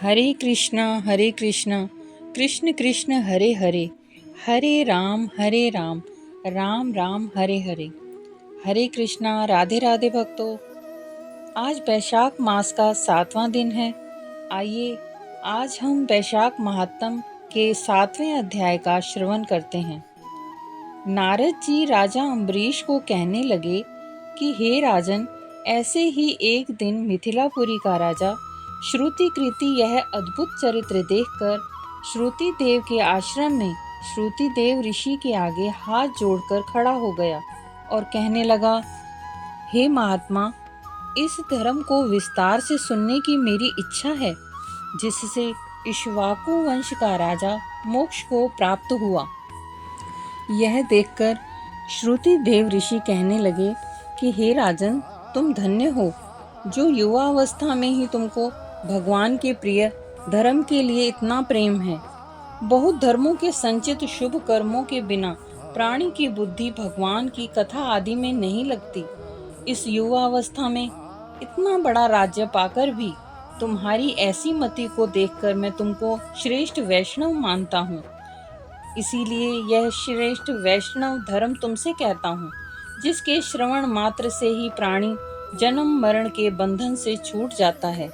हरे कृष्णा कृष्ण कृष्ण हरे हरे, हरे राम राम राम हरे हरे। हरे कृष्णा। राधे राधे भक्तों। आज वैशाख मास का 7वां दिन है। आइए आज हम वैशाख महात्म के 7वें अध्याय का श्रवण करते हैं। नारद जी राजा अम्बरीश को कहने लगे कि हे राजन, ऐसे ही एक दिन मिथिलापुरी का राजा श्रुति कृति यह अद्भुत चरित्र देखकर श्रुति देव के आश्रम में श्रुति देव ऋषि के आगे हाथ जोड़कर खड़ा हो गया और कहने लगा, हे महात्मा, इस धर्म को विस्तार से सुनने की मेरी इच्छा है जिससे इक्ष्वाकु वंश का राजा मोक्ष को प्राप्त हुआ। यह देखकर श्रुति देव ऋषि कहने लगे कि हे राजन, तुम धन्य हो जो युवा अवस्था में ही तुमको भगवान के प्रिय धर्म के लिए इतना प्रेम है। बहुत धर्मों के संचित शुभ कर्मों के बिना प्राणी की बुद्धि भगवान की कथा आदि में नहीं लगती। इस युवा अवस्था में इतना बड़ा राज्य पाकर भी तुम्हारी ऐसी मति को देखकर मैं तुमको श्रेष्ठ वैष्णव मानता हूँ। इसीलिए यह श्रेष्ठ वैष्णव धर्म तुमसे कहता हूँ, जिसके श्रवण मात्र से ही प्राणी जन्म मरण के बंधन से छूट जाता है।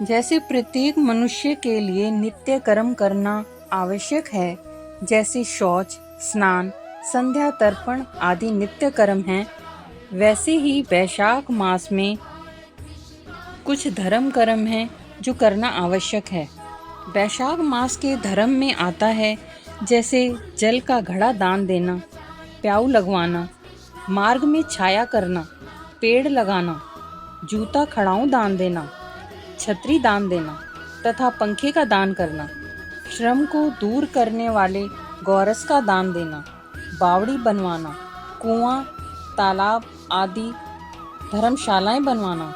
जैसे प्रत्येक मनुष्य के लिए नित्य कर्म करना आवश्यक है, जैसे शौच, स्नान, संध्या तर्पण आदि नित्य कर्म हैं, वैसे ही वैशाख मास में कुछ धर्म कर्म हैं जो करना आवश्यक है। वैशाख मास के धर्म में आता है जैसे जल का घड़ा दान देना, प्याऊ लगवाना, मार्ग में छाया करना, पेड़ लगाना, जूता खड़ाऊं दान देना, छतरी दान देना तथा पंखे का दान करना, श्रम को दूर करने वाले गौरस का दान देना, बावड़ी बनवाना, कुआं, तालाब आदि धर्मशालाएं बनवाना,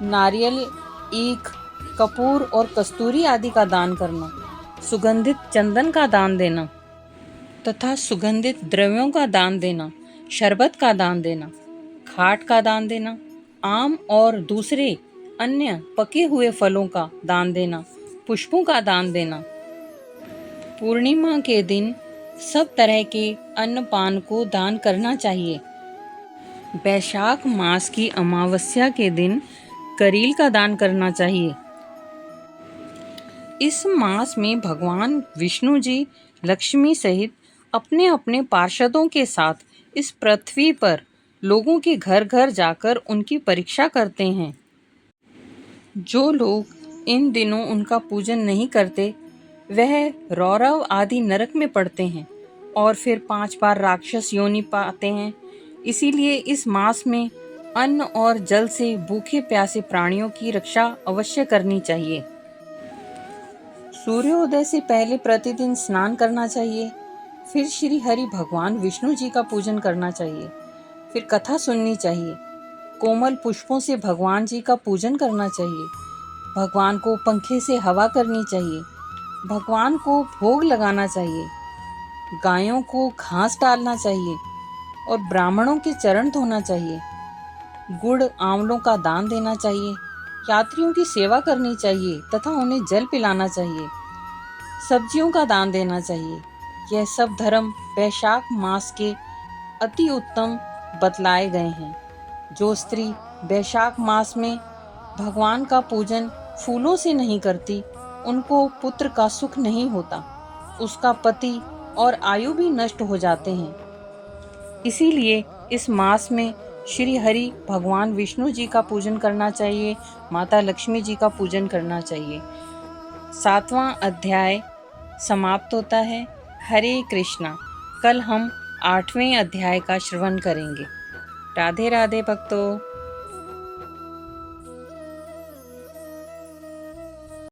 नारियल, ईख, कपूर और कस्तूरी आदि का दान करना, सुगंधित चंदन का दान देना तथा सुगंधित द्रव्यों का दान देना, शरबत का दान देना, खाट का दान देना, आम और दूसरे अन्य पके हुए फलों का दान देना, पुष्पों का दान देना। पूर्णिमा के दिन सब तरह के अन्न पान को दान करना चाहिए। वैशाख मास की अमावस्या के दिन करील का दान करना चाहिए। इस मास में भगवान विष्णु जी लक्ष्मी सहित अपने अपने पार्षदों के साथ इस पृथ्वी पर लोगों के घर घर जाकर उनकी परीक्षा करते हैं। जो लोग इन दिनों उनका पूजन नहीं करते वह रौरव आदि नरक में पड़ते हैं और फिर 5 बार राक्षस योनि पाते हैं। इसीलिए इस मास में अन्न और जल से भूखे प्यासे प्राणियों की रक्षा अवश्य करनी चाहिए। सूर्योदय से पहले प्रतिदिन स्नान करना चाहिए। फिर श्री हरि भगवान विष्णु जी का पूजन करना चाहिए। फिर कथा सुननी चाहिए। कोमल पुष्पों से भगवान जी का पूजन करना चाहिए। भगवान को पंखे से हवा करनी चाहिए। भगवान को भोग लगाना चाहिए। गायों को घास डालना चाहिए और ब्राह्मणों के चरण धोना चाहिए। गुड़ आंवलों का दान देना चाहिए। यात्रियों की सेवा करनी चाहिए तथा उन्हें जल पिलाना चाहिए। सब्जियों का दान देना चाहिए। यह सब धर्म वैशाख मास के अति उत्तम बतलाए गए हैं। जो स्त्री वैशाख मास में भगवान का पूजन फूलों से नहीं करती, उनको पुत्र का सुख नहीं होता, उसका पति और आयु भी नष्ट हो जाते हैं। इसीलिए इस मास में श्री हरि भगवान विष्णु जी का पूजन करना चाहिए, माता लक्ष्मी जी का पूजन करना चाहिए। 7वां अध्याय समाप्त होता है। हरे कृष्णा। कल हम 8वें अध्याय का श्रवण करेंगे। राधे राधे भक्तों।